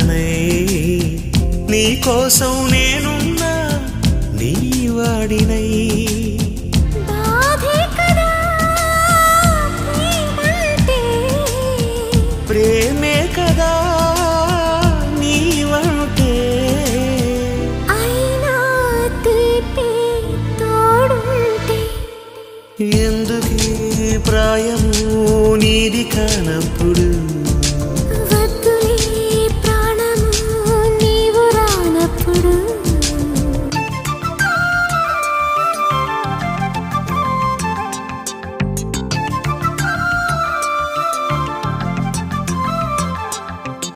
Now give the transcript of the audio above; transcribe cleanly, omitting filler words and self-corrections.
ప్రాణై నీ కోసం నేనున్నా నీ వాడినై ప్రేమే కదా నీవంటే అయినా తీపి తోడుంటే ఎందుకీ ప్రాయము నీది కానప్పుడు